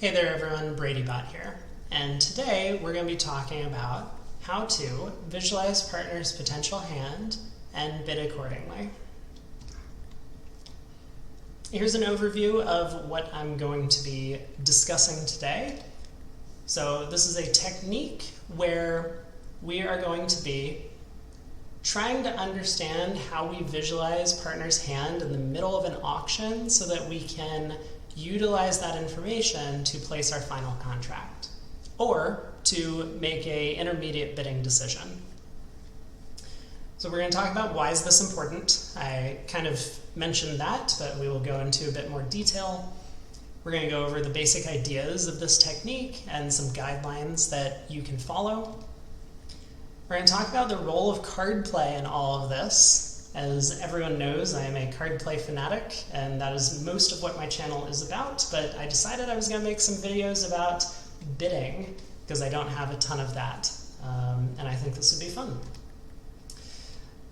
Hey there everyone, BradyBot here, and today we're going to be talking about how to visualize partner's potential hand and bid accordingly. Here's an overview of what I'm going to be discussing today. So this is a technique where we are going to be trying to understand how we visualize partner's hand in the middle of an auction so that we can utilize that information to place our final contract or to make an intermediate bidding decision. So we're going to talk about why is this important. I kind of mentioned that, but we will go into a bit more detail. We're going to go over the basic ideas of this technique and some guidelines that you can follow. We're going to talk about the role of card play in all of this. As everyone knows, I am a card play fanatic, and that is most of what my channel is about, but I decided I was going to make some videos about bidding, because I don't have a ton of that, and I think this would be fun.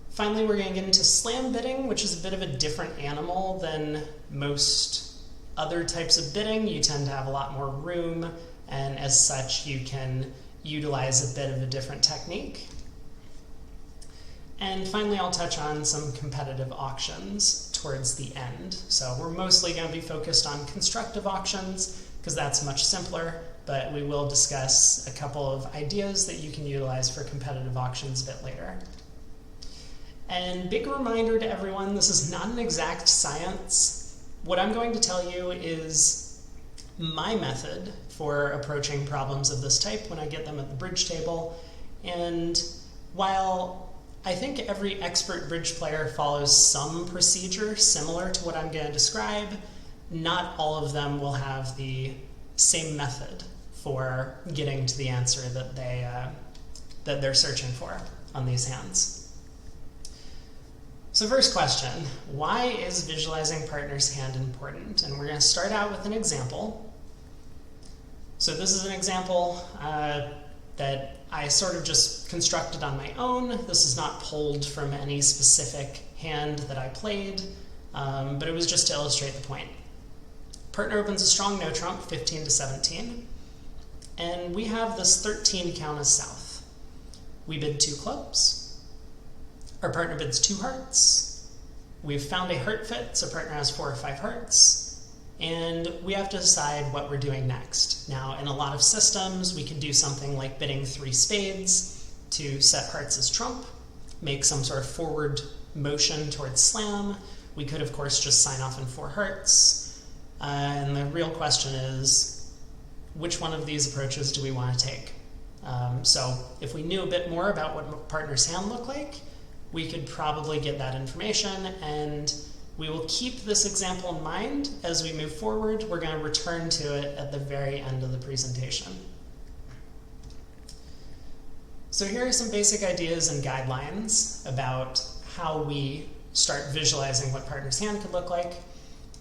Finally, we're going to get into slam bidding, which is a bit of a different animal than most other types of bidding. You tend to have a lot more room, and as such, you can utilize a bit of a different technique. And finally, I'll touch on some competitive auctions towards the end. So we're mostly going to be focused on constructive auctions because that's much simpler, but we will discuss a couple of ideas that you can utilize for competitive auctions a bit later. And big reminder to everyone, this is not an exact science. What I'm going to tell you is my method for approaching problems of this type when I get them at the bridge table. And while I think every expert bridge player follows some procedure similar to what I'm going to describe, not all of them will have the same method for getting to the answer that they're searching for on these hands. So first question, why is visualizing partner's hand important? And we're going to start out with an example. So this is an example that I sort of just constructed on my own. This is not pulled from any specific hand that I played, but it was just to illustrate the point. Partner opens a strong no trump, 15 to 17, and we have this 13 count as south. We bid 2 clubs. Our partner bids 2 hearts. We've found a heart fit, so partner has 4 or 5 hearts. And we have to decide what we're doing next. Now, in a lot of systems, we could do something like bidding 3 spades to set hearts as trump, make some sort of forward motion towards slam. We could, of course, just sign off in 4 hearts. And the real question is, which one of these approaches do we want to take? So if we knew a bit more about what partner's hand looked like, we could probably get that information, and we will keep this example in mind as we move forward. We're going to return to it at the very end of the presentation. So here are some basic ideas and guidelines about how we start visualizing what partner's hand could look like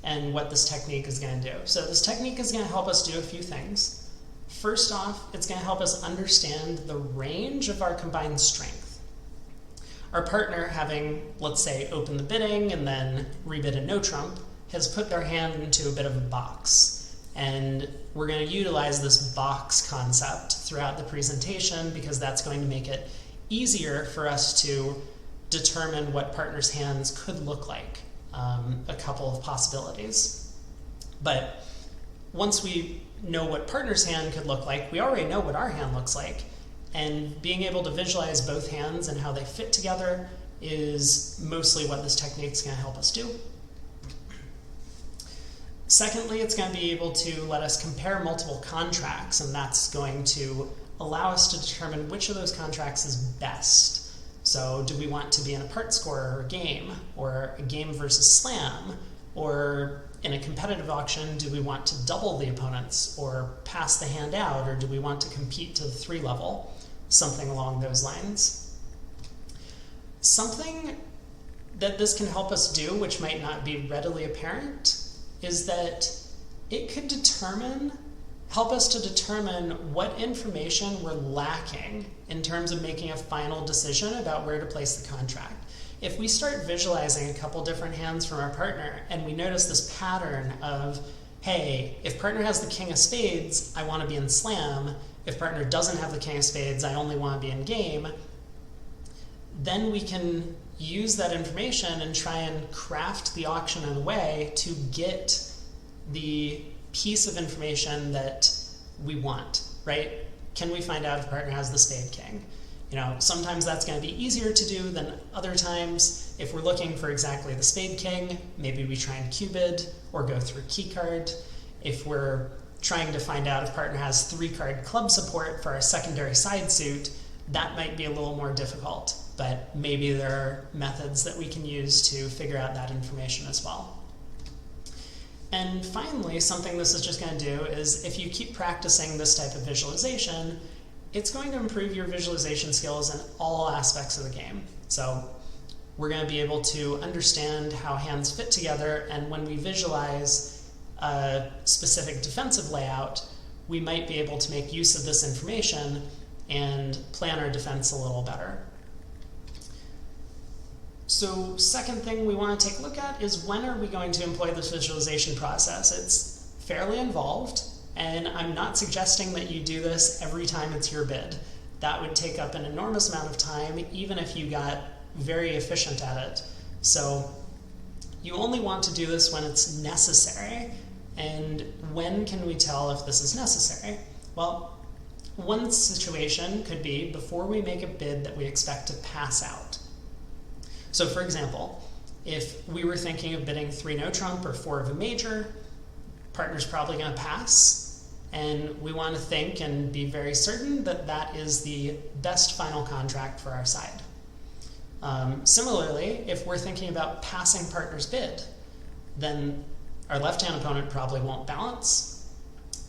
and what this technique is going to do. So this technique is going to help us do a few things. First off, it's going to help us understand the range of our combined strength. Our partner, having, let's say, opened the bidding and then rebid a no trump, has put their hand into a bit of a box. And we're going to utilize this box concept throughout the presentation because that's going to make it easier for us to determine what partner's hands could look like, a couple of possibilities. But once we know what partner's hand could look like, we already know what our hand looks like. And being able to visualize both hands and how they fit together is mostly what this technique is going to help us do. Secondly, it's going to be able to let us compare multiple contracts, and that's going to allow us to determine which of those contracts is best. So do we want to be in a part score or game, or a game versus slam, or in a competitive auction, do we want to double the opponents or pass the hand out, or do we want to compete to the 3 level? Something along those lines. Something that this can help us do, which might not be readily apparent, is that it could help us to determine what information we're lacking in terms of making a final decision about where to place the contract. If we start visualizing a couple different hands from our partner and we notice this pattern of hey, if partner has the king of spades, I want to be in slam. If partner doesn't have the king of spades, I only want to be in game. Then we can use that information and try and craft the auction in a way to get the piece of information that we want, right? Can we find out if partner has the spade king? Sometimes that's going to be easier to do than other times. If we're looking for exactly the spade king, maybe we try and cubid or go through keycard. If we're trying to find out if partner has 3-card club support for our secondary side suit, that might be a little more difficult, but maybe there are methods that we can use to figure out that information as well. And finally, something this is just going to do is if you keep practicing this type of visualization, it's going to improve your visualization skills in all aspects of the game. So we're going to be able to understand how hands fit together, and when we visualize a specific defensive layout, we might be able to make use of this information and plan our defense a little better. So second thing we want to take a look at is when are we going to employ this visualization process? It's fairly involved, and I'm not suggesting that you do this every time it's your bid. That would take up an enormous amount of time, even if you got very efficient at it. So you only want to do this when it's necessary. And when can we tell if this is necessary? Well, one situation could be before we make a bid that we expect to pass out. So for example, if we were thinking of bidding 3 no trump or 4 of a major, partner's probably going to pass, and we want to think and be very certain that that is the best final contract for our side. Similarly, if we're thinking about passing partner's bid, then our left-hand opponent probably won't balance,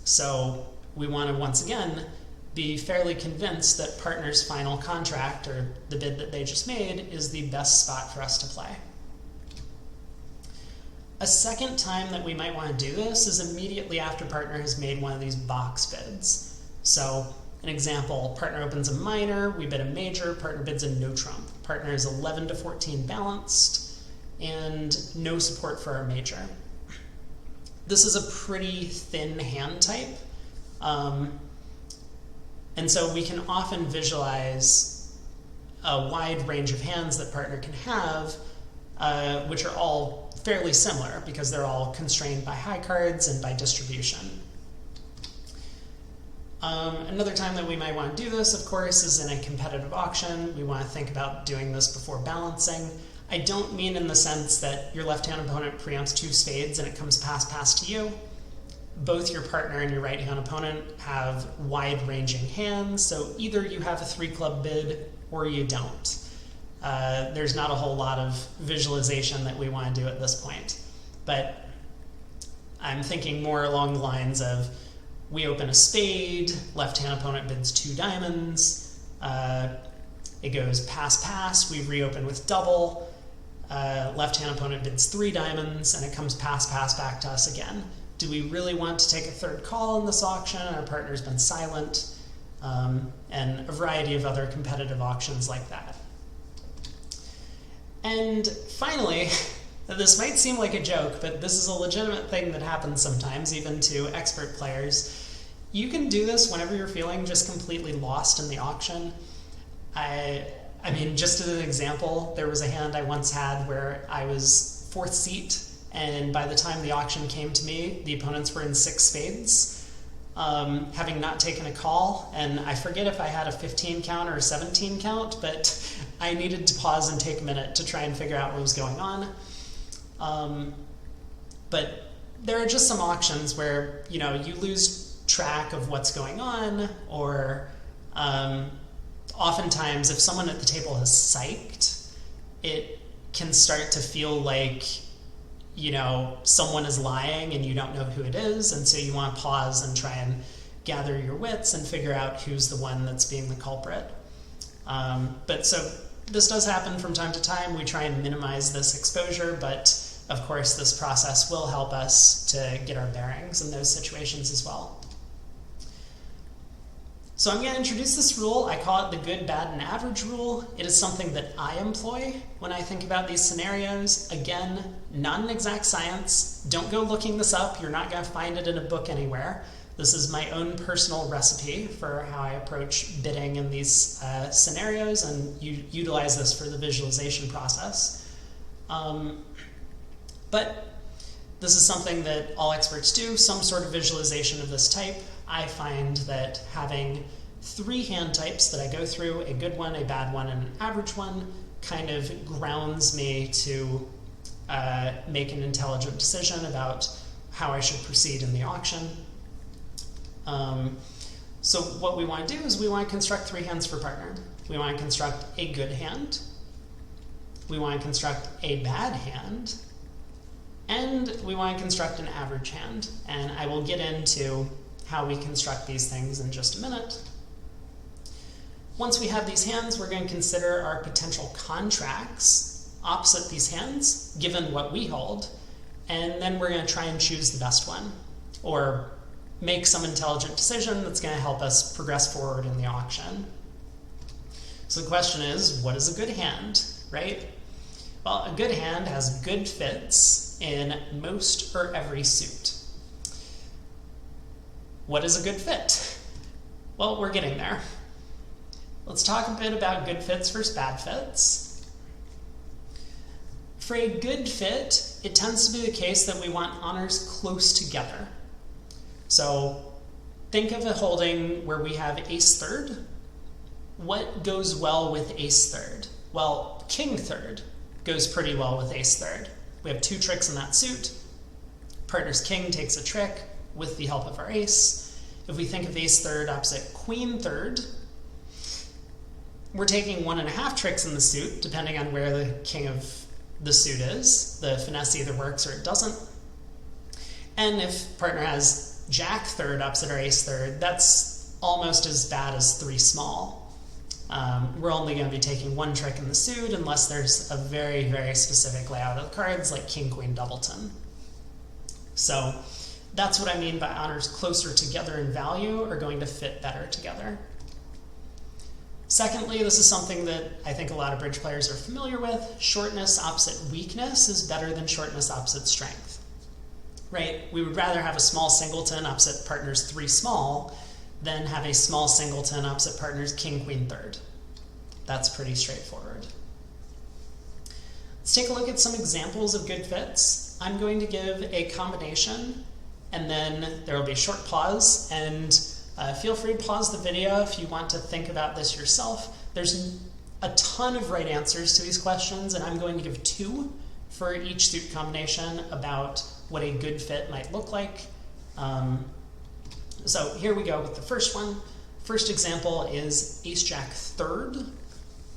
so we want to once again be fairly convinced that partner's final contract, or the bid that they just made, is the best spot for us to play. A second time that we might want to do this is immediately after partner has made one of these box bids. So an example, partner opens a minor, we bid a major, partner bids a no trump. Partner is 11 to 14 balanced, and no support for our major. This is a pretty thin hand type. And so we can often visualize a wide range of hands that partner can have, which are all fairly similar because they're all constrained by high cards and by distribution. Another time that we might want to do this, of course, is in a competitive auction. We want to think about doing this before balancing. I don't mean in the sense that your left-hand opponent preempts 2 spades and it comes pass to you. Both your partner and your right-hand opponent have wide-ranging hands, so either you have a 3-club bid or you don't. There's not a whole lot of visualization that we want to do at this point. But I'm thinking more along the lines of we open a spade, left-hand opponent bids 2 diamonds, it goes pass, we reopen with double, left-hand opponent bids 3 diamonds, and it comes pass back to us again. Do we really want to take a third call in this auction? Our partner's been silent, and a variety of other competitive auctions like that. And finally, this might seem like a joke, but this is a legitimate thing that happens sometimes, even to expert players. You can do this whenever you're feeling just completely lost in the auction. I mean, just as an example, there was a hand I once had where I was 4th seat, and by the time the auction came to me, the opponents were in 6 spades, having not taken a call, and I forget if I had a 15 count or a 17 count, but I needed to pause and take a minute to try and figure out what was going on. But there are just some auctions where, you lose track of what's going on, or oftentimes if someone at the table has psyched, it can start to feel like someone is lying and you don't know who it is, and so you want to pause and try and gather your wits and figure out who's the one that's being the culprit. But so this does happen from time to time. We try and minimize this exposure, but of course this process will help us to get our bearings in those situations as well. So I'm going to introduce this rule. I call it the good, bad, and average rule. It is something that I employ when I think about these scenarios. Again, not an exact science. Don't go looking this up. You're not going to find it in a book anywhere. This is my own personal recipe for how I approach bidding in these scenarios, and utilize this for the visualization process. But this is something that all experts do, some sort of visualization of this type. I find that having 3 hand types that I go through, a good one, a bad one, and an average one, kind of grounds me to make an intelligent decision about how I should proceed in the auction. So what we want to do is we want to construct 3 hands for partner. We want to construct a good hand, we want to construct a bad hand, and we want to construct an average hand. And I will get into how we construct these things in just a minute. Once we have these hands, we're going to consider our potential contracts opposite these hands, given what we hold, and then we're going to try and choose the best one, or make some intelligent decision that's going to help us progress forward in the auction. So the question is, what is a good hand, right? Well, a good hand has good fits in most or every suit. What is a good fit? Well, we're getting there. Let's talk a bit about good fits versus bad fits. For a good fit, it tends to be the case that we want honors close together. So think of a holding where we have ace third. What goes well with ace third? Well, king third goes pretty well with ace third. We have 2 tricks in that suit. Partner's king takes a trick with the help of our ace. If we think of ace third opposite queen third, we're taking 1.5 tricks in the suit, depending on where the king of the suit is. The finesse either works or it doesn't. And if partner has jack third opposite our ace third, that's almost as bad as 3 small. We're only going to be taking 1 trick in the suit unless there's a very, very specific layout of the cards, like king, queen, doubleton. So that's what I mean by honors closer together in value are going to fit better together. Secondly, this is something that I think a lot of bridge players are familiar with. Shortness opposite weakness is better than shortness opposite strength, right? We would rather have a small singleton opposite partner's 3 small than have a small singleton opposite partner's king, queen, third. That's pretty straightforward. Let's take a look at some examples of good fits. I'm going to give a combination, and then there will be a short pause, and feel free to pause the video if you want to think about this yourself. There's a ton of right answers to these questions, and I'm going to give 2 for each suit combination about what a good fit might look like. So here we go with the first one. First example is ace-jack third.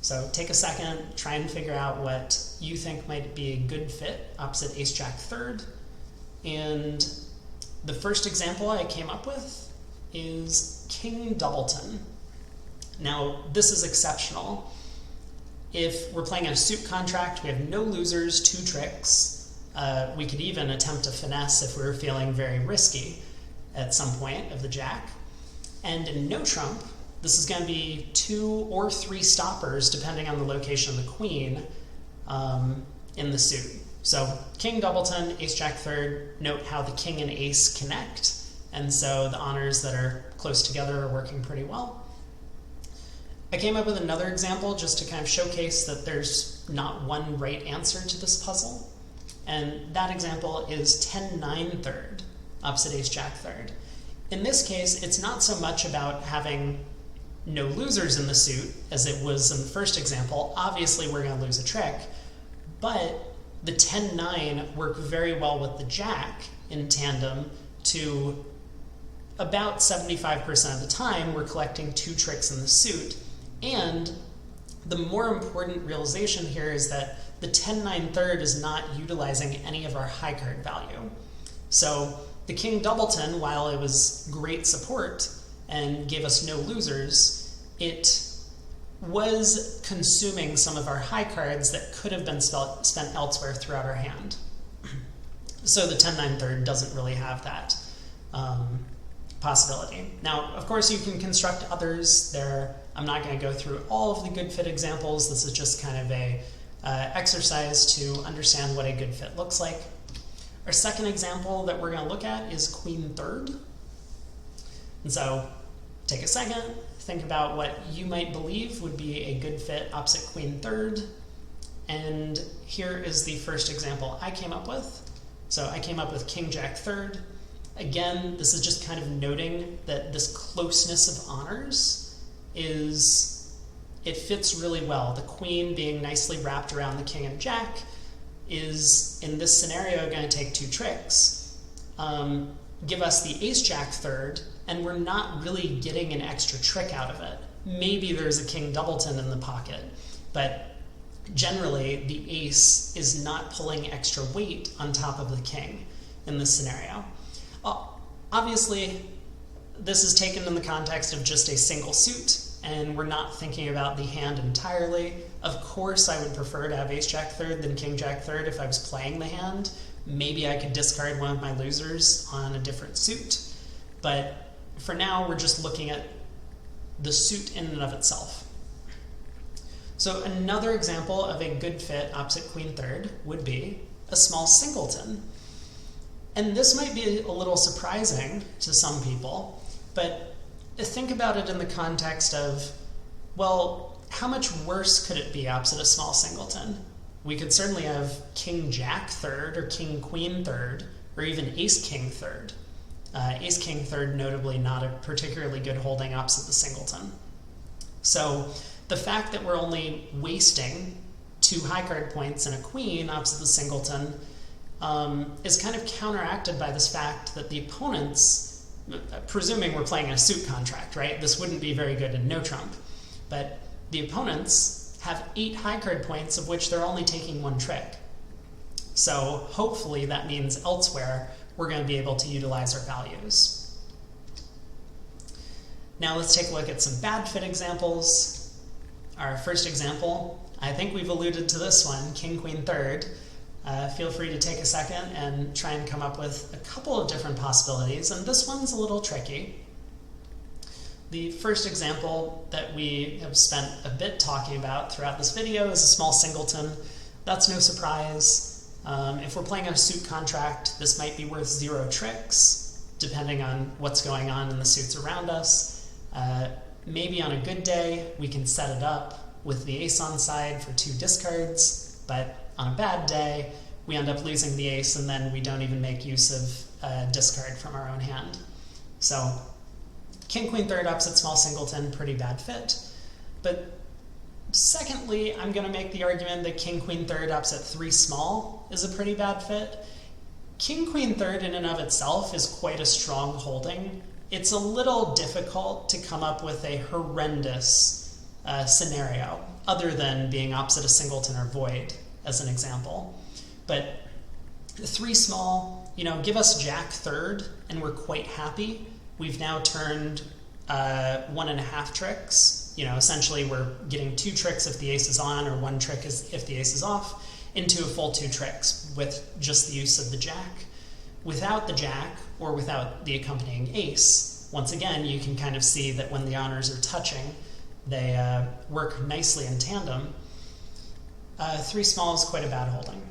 So take a second, try and figure out what you think might be a good fit opposite ace-jack third. And the first example I came up with is king doubleton. Now, this is exceptional. If we're playing a suit contract, we have no losers, 2 tricks. We could even attempt a finesse if we were feeling very risky at some point of the jack. And in no trump, this is going to be 2 or 3 stoppers depending on the location of the queen in the suit. So king doubleton, ace jack third, note how the king and ace connect, and so the honors that are close together are working pretty well. I came up with another example just to kind of showcase that there's not one right answer to this puzzle, and that example is 10-9 third opposite ace jack third. In this case, it's not so much about having no losers in the suit as it was in the first example. Obviously, we're going to lose a trick, but the 10-9 work very well with the jack in tandem to about 75% of the time we're collecting 2 tricks in the suit. And the more important realization here is that the 10-9 third is not utilizing any of our high card value. So the king doubleton, while it was great support and gave us no losers, it was consuming some of our high cards that could have been spent elsewhere throughout our hand. So the 10-9 third doesn't really have that possibility. Now, of course, you can construct others. I'm not going to go through all of the good fit examples. This is just kind of a exercise to understand what a good fit looks like. Our second example that we're going to look at is queen third. And so take a second, think about what you might believe would be a good fit opposite queen third. And here is the first example I came up with. So I came up with king jack third. Again, this is just kind of noting that this closeness of honors it fits really well. The queen being nicely wrapped around the king and jack is, in this scenario, going to take two tricks. Give us the ace jack third, and we're not really getting an extra trick out of it. Maybe there's a king doubleton in the pocket, but generally the ace is not pulling extra weight on top of the king in this scenario. Obviously, this is taken in the context of just a single suit, and we're not thinking about the hand entirely. Of course, I would prefer to have ace jack third than king jack third if I was playing the hand. Maybe I could discard one of my losers on a different suit, but for now, we're just looking at the suit in and of itself. So another example of a good fit opposite queen third would be a small singleton. And this might be a little surprising to some people, but think about it in the context of, well, how much worse could it be opposite a small singleton? We could certainly have king jack third or king queen third, or even ace king third. Ace king third notably not a particularly good holding opposite the singleton. So the fact that we're only wasting two high card points and a queen opposite the singleton is kind of counteracted by this fact that the opponents, presuming we're playing a suit contract, right? This wouldn't be very good in no trump, but the opponents have 8 high card points of which they're only taking one trick. So hopefully that means elsewhere we're going to be able to utilize our values. Now let's take a look at some bad fit examples. Our first example, I think we've alluded to this one, king queen third. Feel free to take a second and try and come up with a couple of different possibilities, and this one's a little tricky. The first example that we have spent a bit talking about throughout this video is a small singleton. That's no surprise. If we're playing a suit contract, this might be worth 0 tricks, depending on what's going on in the suits around us. Maybe on a good day, we can set it up with the ace on side for 2 discards, but on a bad day, we end up losing the ace, and then we don't even make use of a discard from our own hand. So king queen third opposite small singleton, pretty bad fit. But secondly, I'm going to make the argument that king queen third opposite 3 small is a pretty bad fit. King queen third in and of itself is quite a strong holding. It's a little difficult to come up with a horrendous scenario other than being opposite a singleton or void as an example. But 3 small, give us jack third and we're quite happy. We've now turned 1.5 tricks. Essentially we're getting 2 tricks if the ace is on, or 1 trick if the ace is off, into a full 2 tricks with just the use of the jack. Without the jack, or without the accompanying ace, once again, you can kind of see that when the honors are touching, they work nicely in tandem. 3 small is quite a bad holding.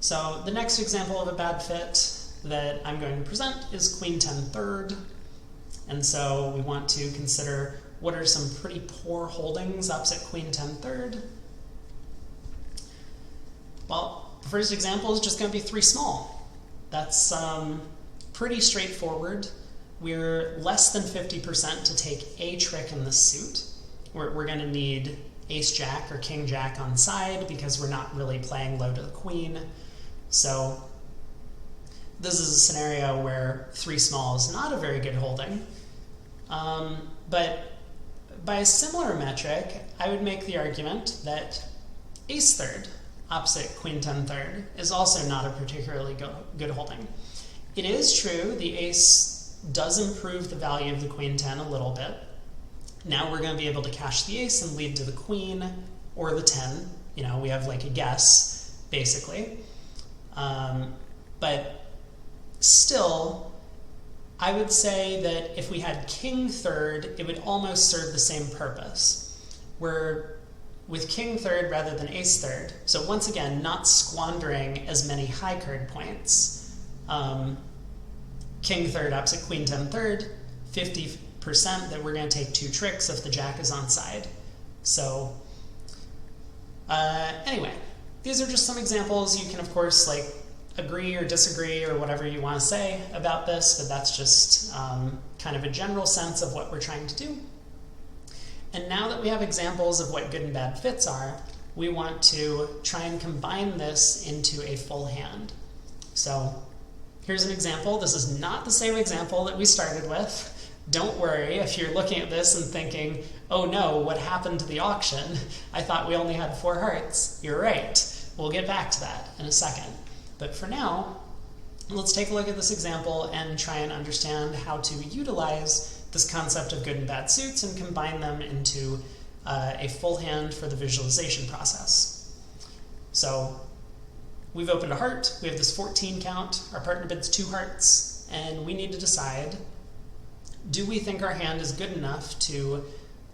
So the next example of a bad fit that I'm going to present is queen 10 third. And so we want to consider what are some pretty poor holdings opposite queen 10 third. Well, the first example is just going to be 3 small. That's pretty straightforward. We're less than 50% to take a trick in the suit. We're going to need ace jack or king jack on side because we're not really playing low to the queen. So this is a scenario where 3 small is not a very good holding. But by a similar metric, I would make the argument that ace third opposite queen 10 third is also not a particularly good holding. It is true the ace does improve the value of the queen 10 a little bit. Now we're going to be able to cash the ace and lead to the queen or the 10. We have like a guess, basically. But still, I would say that if we had king third, it would almost serve the same purpose. We're with king third rather than ace third. So once again, not squandering as many high card points. King third opposite queen 10 third, 50% that we're going to take 2 tricks if the jack is on side. So anyway, these are just some examples. You can, of course, like agree or disagree or whatever you want to say about this, but that's just kind of a general sense of what we're trying to do. And now that we have examples of what good and bad fits are, we want to try and combine this into a full hand. So here's an example. This is not the same example that we started with. Don't worry if you're looking at this and thinking, oh no, what happened to the auction? I thought we only had 4 hearts. You're right. We'll get back to that in a second. But for now, let's take a look at this example and try and understand how to utilize this concept of good and bad suits and combine them into a full hand for the visualization process. So we've opened a heart. We have this 14 count. Our partner bids 2 hearts, and we need to decide, do we think our hand is good enough to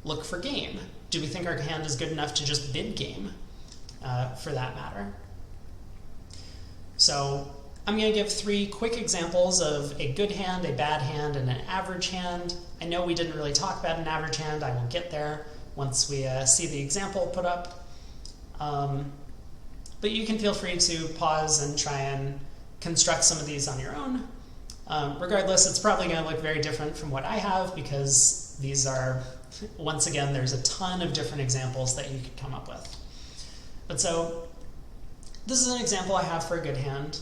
look for game? Do we think our hand is good enough to just bid game, for that matter? So I'm going to give 3 quick examples of a good hand, a bad hand, and an average hand. I know we didn't really talk about an average hand. I will get there once we see the example put up. But you can feel free to pause and try and construct some of these on your own. Regardless, it's probably going to look very different from what I have because these are, once again, there's a ton of different examples that you could come up with. But so this is an example I have for a good hand.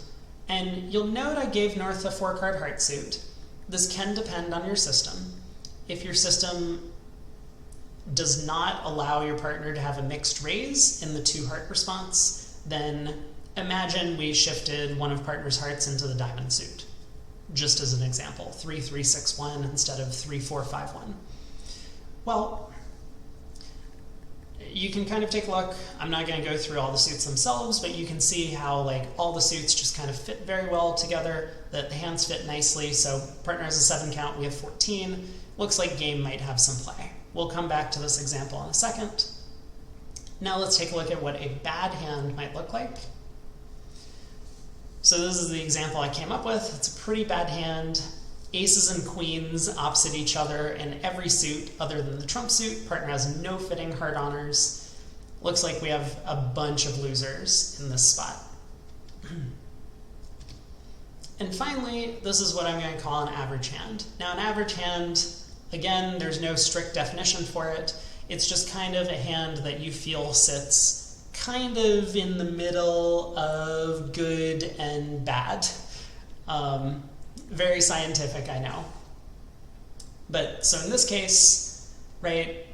And you'll note I gave North a 4-card heart suit. This can depend on your system. If your system does not allow your partner to have a mixed raise in the 2-heart response, then imagine we shifted one of partner's hearts into the diamond suit. Just as an example, 3-3-6-1 instead of 3-4-5-1. Well, you can kind of take a look. I'm not going to go through all the suits themselves, but you can see how like all the suits just kind of fit very well together, that the hands fit nicely. So partner has a 7 count, we have 14. Looks like game might have some play. We'll come back to this example in a second. Now let's take a look at what a bad hand might look like. So this is the example I came up with. It's a pretty bad hand. Aces and queens opposite each other in every suit other than the trump suit. Partner has no fitting heart honors. Looks like we have a bunch of losers in this spot. And finally, this is what I'm going to call an average hand. Now an average hand, again, there's no strict definition for it. It's just kind of a hand that you feel sits kind of in the middle of good and bad. Very scientific, I know. But so in this case, right,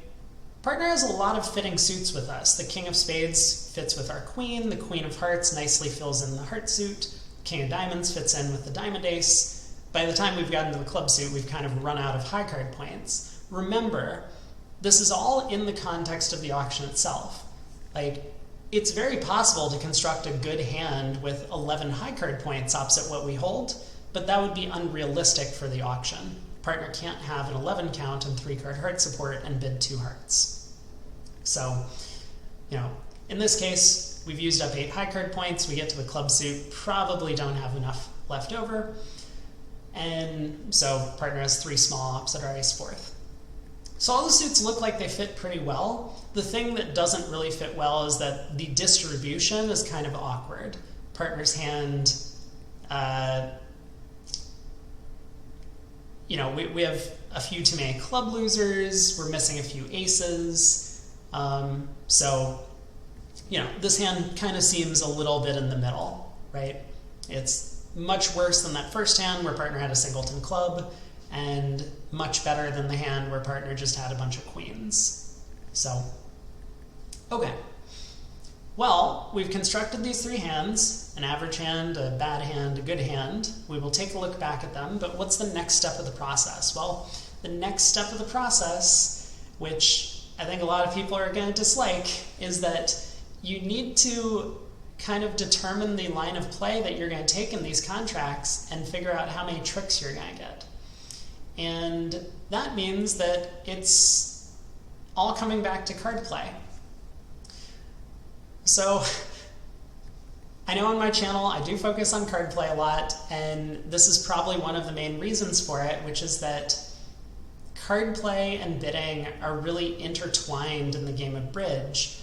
partner has a lot of fitting suits with us. The king of spades fits with our queen. The queen of hearts nicely fills in the heart suit. King of diamonds fits in with the diamond ace. By the time we've gotten to the club suit, we've kind of run out of high card points. Remember, this is all in the context of the auction itself. Like, it's very possible to construct a good hand with 11 high card points opposite what we hold, but that would be unrealistic for the auction. Partner can't have an 11 count and 3-card heart support and bid 2 hearts. So, you know, in this case, we've used up 8 high card points. We get to the club suit, probably don't have enough left over. And so partner has 3 small opposite our ace 4th. So all the suits look like they fit pretty well. The thing that doesn't really fit well is that the distribution is kind of awkward. Partner's hand, you know, we have a few too many club losers. We're missing a few aces. So, you know, this hand kind of seems a little bit in the middle, right? It's much worse than that first hand where partner had a singleton club, and much better than the hand where partner just had a bunch of queens. So, okay. Well, we've constructed these 3 hands, an average hand, a bad hand, a good hand. We will take a look back at them, but what's the next step of the process? Well, the next step of the process, which I think a lot of people are going to dislike, is that you need to kind of determine the line of play that you're going to take in these contracts and figure out how many tricks you're going to get. And that means that it's all coming back to card play. So I know on my channel I do focus on card play a lot, and this is probably one of the main reasons for it, which is that card play and bidding are really intertwined in the game of bridge.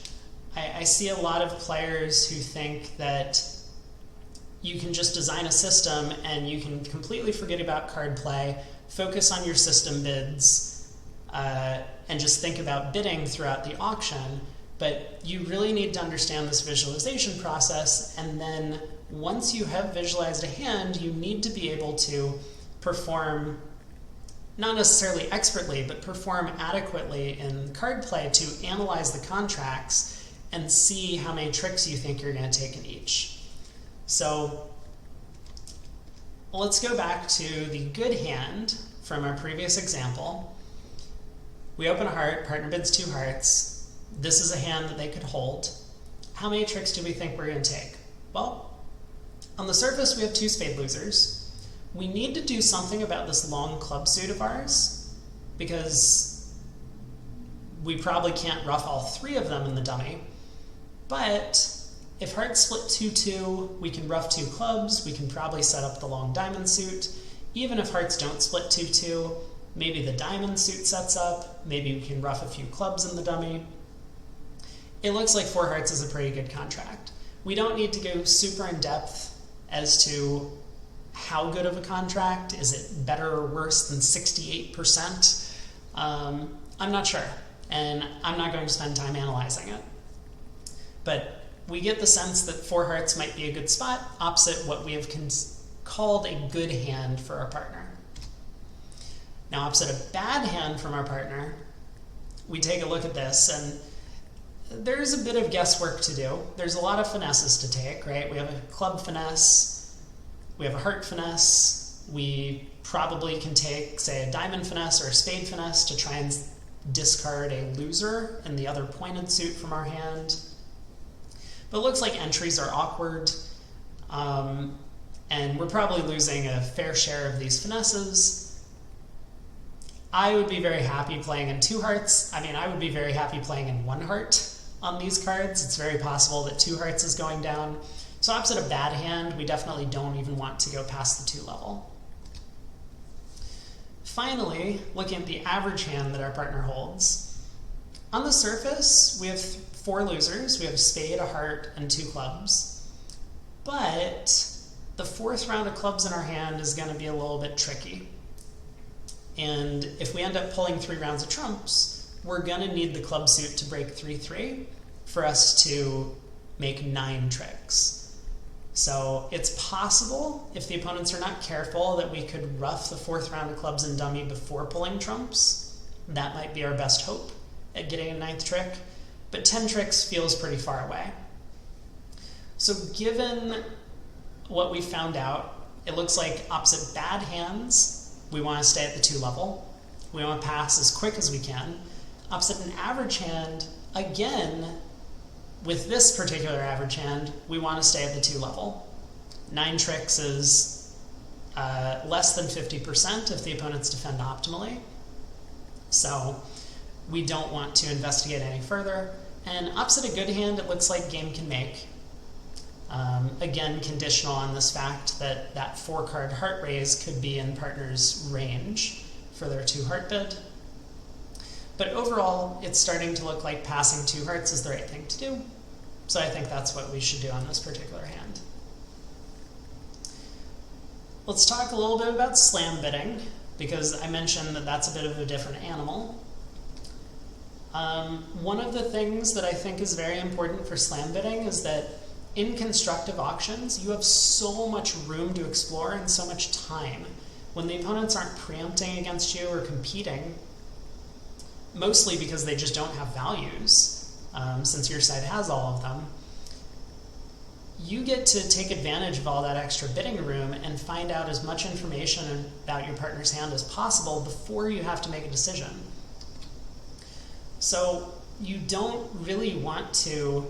I see a lot of players who think that you can just design a system and you can completely forget about card play, focus on your system bids, and just think about bidding throughout the auction. But you really need to understand this visualization process, and then once you have visualized a hand, you need to be able to perform, not necessarily expertly, but perform adequately in card play to analyze the contracts and see how many tricks you think you're going to take in each. So let's go back to the good hand from our previous example. We open a heart, partner bids 2 hearts. This is a hand that they could hold. How many tricks do we think we're going to take? Well, on the surface we have 2 spade losers. We need to do something about this long club suit of ours, because we probably can't ruff all 3 of them in the dummy. But if hearts split 2-2, we can ruff 2 clubs, we can probably set up the long diamond suit. Even if hearts don't split 2-2, maybe the diamond suit sets up, maybe we can ruff a few clubs in the dummy. It looks like 4 hearts is a pretty good contract. We don't need to go super in depth as to how good of a contract. Is it better or worse than 68%? I'm not sure, and I'm not going to spend time analyzing it. But we get the sense that 4 hearts might be a good spot, opposite what we have called a good hand for our partner. Now, opposite a bad hand from our partner, we take a look at this, and there's a bit of guesswork to do. There's a lot of finesses to take, right? We have a club finesse, we have a heart finesse, we probably can take, say, a diamond finesse or a spade finesse to try and discard a loser and the other pointed suit from our hand. But it looks like entries are awkward, and we're probably losing a fair share of these finesses. I would be very happy playing in 2 hearts. I mean, I would be very happy playing in 1 heart on these cards. It's very possible that 2 hearts is going down. So opposite a bad hand, we definitely don't even want to go past the 2 level. Finally, looking at the average hand that our partner holds. On the surface, we have 4 losers. We have a spade, a heart, and 2 clubs. But the 4th round of clubs in our hand is going to be a little bit tricky. And if we end up pulling 3 rounds of trumps, we're going to need the club suit to break 3-3 for us to make 9 tricks. So it's possible, if the opponents are not careful, that we could ruff the 4th round of clubs in dummy before pulling trumps. That might be our best hope at getting a 9th trick, but 10 tricks feels pretty far away. So given what we found out, it looks like opposite bad hands, we want to stay at the 2 level. We want to pass as quick as we can. Opposite an average hand, again, with this particular average hand, we want to stay at the 2 level. 9 tricks is less than 50% if the opponents defend optimally. So we don't want to investigate any further. And opposite a good hand, it looks like game can make. Again, conditional on this fact that that 4-card heart raise could be in partner's range for their 2 heart bid. But overall, it's starting to look like passing 2 hearts is the right thing to do. So I think that's what we should do on this particular hand. Let's talk a little bit about slam bidding, because I mentioned that that's a bit of a different animal. One of the things that I think is very important for slam bidding is that in constructive auctions, you have so much room to explore and so much time. When the opponents aren't preempting against you or competing, mostly because they just don't have values, since your side has all of them, you get to take advantage of all that extra bidding room and find out as much information about your partner's hand as possible before you have to make a decision. So you don't really want to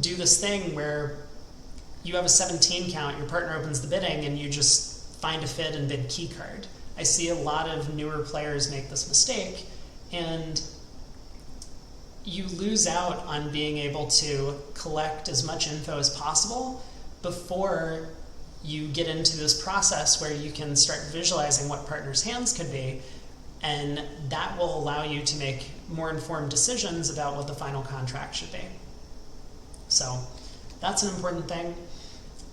do this thing where you have a 17 count, your partner opens the bidding, and you just find a fid and bid key card. I see a lot of newer players make this mistake, and you lose out on being able to collect as much info as possible before you get into this process where you can start visualizing what partners' hands could be, and that will allow you to make more informed decisions about what the final contract should be. So that's an important thing.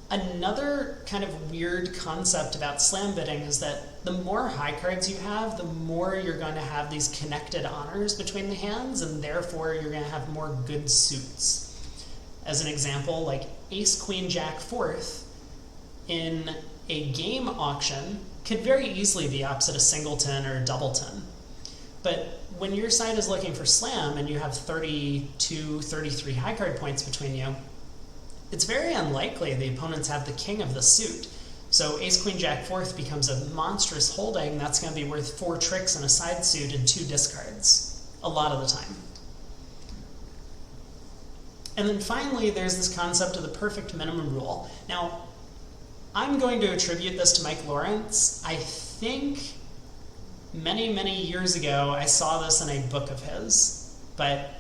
Another kind of weird concept about slam bidding is that the more high cards you have, the more you're going to have these connected honors between the hands, and therefore you're going to have more good suits. As an example, like ace, queen, jack, fourth in a game auction could very easily be opposite a singleton or a doubleton. But when your side is looking for slam and you have 32, 33 high card points between you, it's very unlikely the opponents have the king of the suit. So ace, queen, jack, fourth becomes a monstrous holding that's going to be worth 4 tricks and a side suit and 2 discards a lot of the time. And then finally, there's this concept of the perfect minimum rule. Now, I'm going to attribute this to Mike Lawrence. I think many, many years ago, I saw this in a book of his, but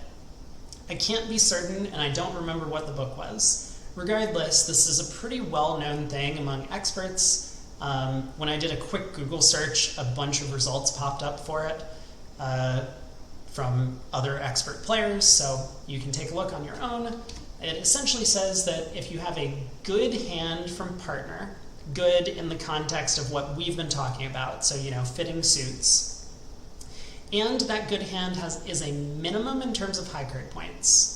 I can't be certain, and I don't remember what the book was. Regardless, this is a pretty well-known thing among experts. When I did a quick Google search, a bunch of results popped up for it from other expert players, so you can take a look on your own. It essentially says that if you have a good hand from partner, good in the context of what we've been talking about, so fitting suits, and that good hand is a minimum in terms of high card points.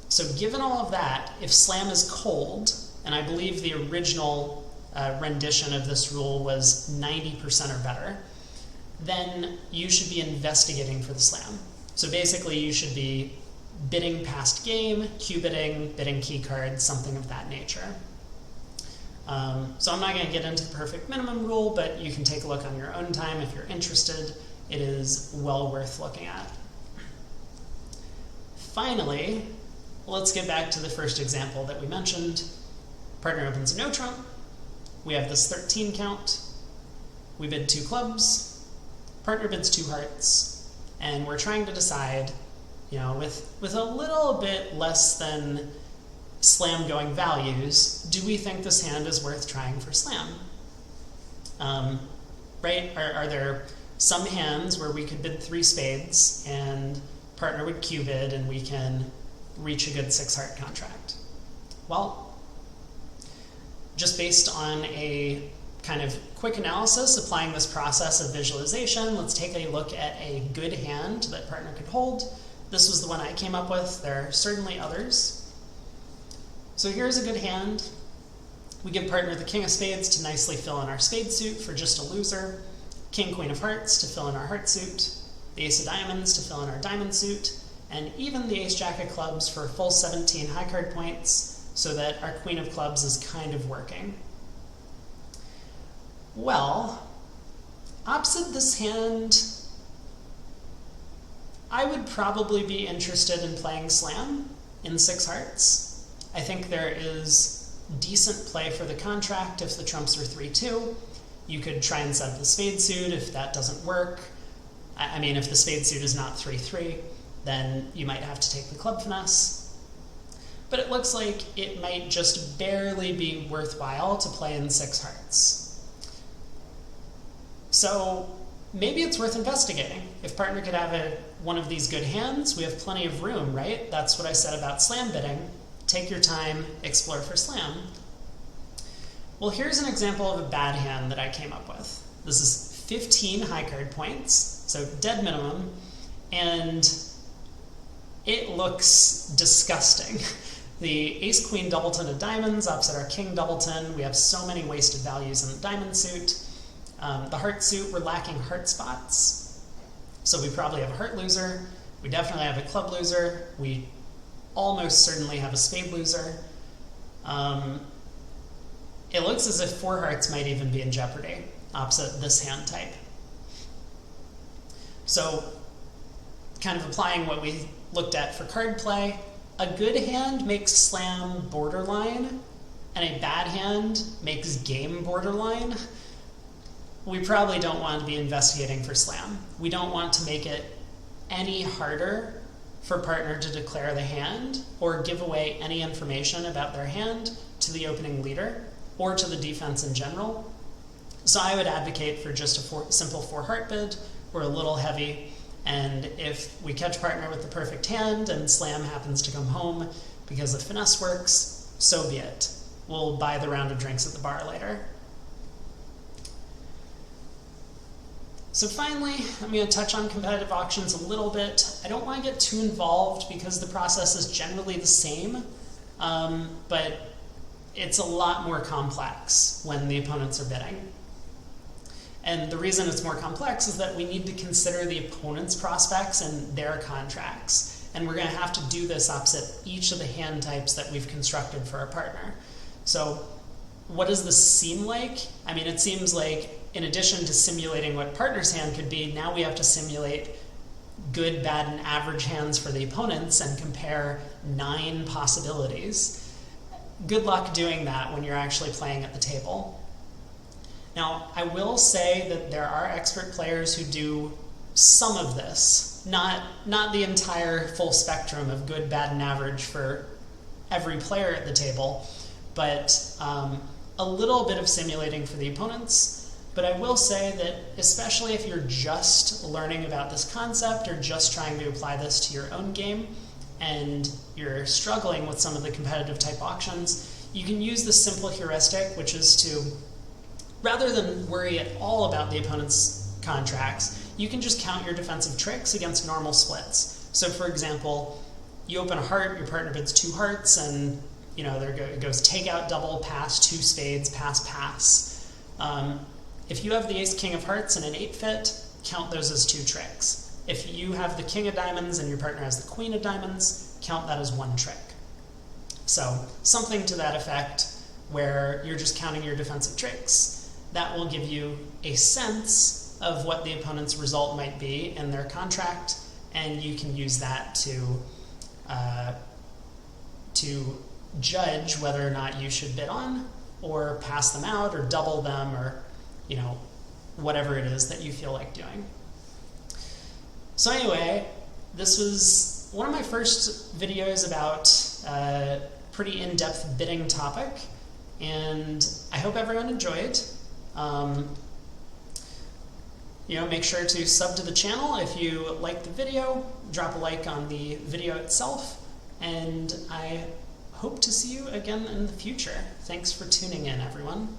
So given all of that, if slam is cold, and I believe the original rendition of this rule was 90% or better, then you should be investigating for the slam. So basically you should be bidding past game, Q-bidding, bidding key cards, something of that nature. So I'm not going to get into the perfect minimum rule, but you can take a look on your own time if you're interested. It is well worth looking at. Finally, let's get back to the first example that we mentioned. Partner opens a no trump. We have this 13 count. We bid 2 clubs. Partner bids 2 hearts. And we're trying to decide, with a little bit less than slam going values, do we think this hand is worth trying for slam? Right? Are there some hands where we could bid 3 spades and partner would Q-bid and we can reach a good 6-heart contract? Well, just based on a kind of quick analysis, applying this process of visualization, let's take a look at a good hand that partner could hold. This was the one I came up with. There are certainly others. So here's a good hand. We give partner the king of spades to nicely fill in our spade suit for just a loser, king, queen of hearts to fill in our heart suit, the ace of diamonds to fill in our diamond suit, and even the ace jack of clubs for a full 17 high card points, so that our queen of clubs is kind of working. Well, opposite this hand, I would probably be interested in playing slam in 6 hearts. I think there is decent play for the contract if the trumps are 3-2. You could try and set up the spade suit if that doesn't work. I mean, if the spade suit is not 3-3, then you might have to take the club finesse. But it looks like it might just barely be worthwhile to play in 6 hearts. So maybe it's worth investigating. If partner could have one of these good hands, we have plenty of room, right? That's what I said about slam bidding. Take your time, explore for slam. Well, here's an example of a bad hand that I came up with. This is 15 high card points, so dead minimum, and it looks disgusting. The ace-queen doubleton of diamonds opposite our king doubleton. We have so many wasted values in the diamond suit. The heart suit, we're lacking heart spots. So we probably have a heart loser. We definitely have a club loser. We almost certainly have a spade loser. It looks as if 4 hearts might even be in jeopardy opposite this hand type. So kind of applying what we looked at for card play, a good hand makes slam borderline, and a bad hand makes game borderline. we probably don't want to be investigating for slam. We don't want to make it any harder for partner to declare the hand or give away any information about their hand to the opening leader or to the defense in general. So I would advocate for just a simple 4-heart bid. We're a little heavy, and if we catch partner with the perfect hand and slam happens to come home because the finesse works, so be it. We'll buy the round of drinks at the bar later. So finally, I'm going to touch on competitive auctions a little bit. I don't want to get too involved because the process is generally the same, but it's a lot more complex when the opponents are bidding. And the reason it's more complex is that we need to consider the opponent's prospects and their contracts. And we're going to have to do this opposite each of the hand types that we've constructed for our partner. So what does this seem like? I mean, it seems like in addition to simulating what partner's hand could be, now we have to simulate good, bad, and average hands for the opponents and compare 9 possibilities. Good luck doing that when you're actually playing at the table. Now, I will say that there are expert players who do some of this, not the entire full spectrum of good, bad, and average for every player at the table, but a little bit of simulating for the opponents. But I will say that especially if you're just learning about this concept or just trying to apply this to your own game and you're struggling with some of the competitive type auctions, you can use this simple heuristic, which is to, rather than worry at all about the opponent's contracts, you can just count your defensive tricks against normal splits. So for example, you open a heart, your partner bids 2 hearts, and it goes take out, double, pass, 2 spades, pass, pass. If you have the ace, king of hearts and an 8 fit, count those as 2 tricks. If you have the king of diamonds and your partner has the queen of diamonds, count that as 1 trick. So something to that effect where you're just counting your defensive tricks. That will give you a sense of what the opponent's result might be in their contract, and you can use that to judge whether or not you should bid on or pass them out or double them or whatever it is that you feel like doing. So anyway, this was one of my first videos about a pretty in-depth bidding topic, and I hope everyone enjoyed. Make sure to sub to the channel if you like the video, drop a like on the video itself, and I hope to see you again in the future. Thanks for tuning in, everyone.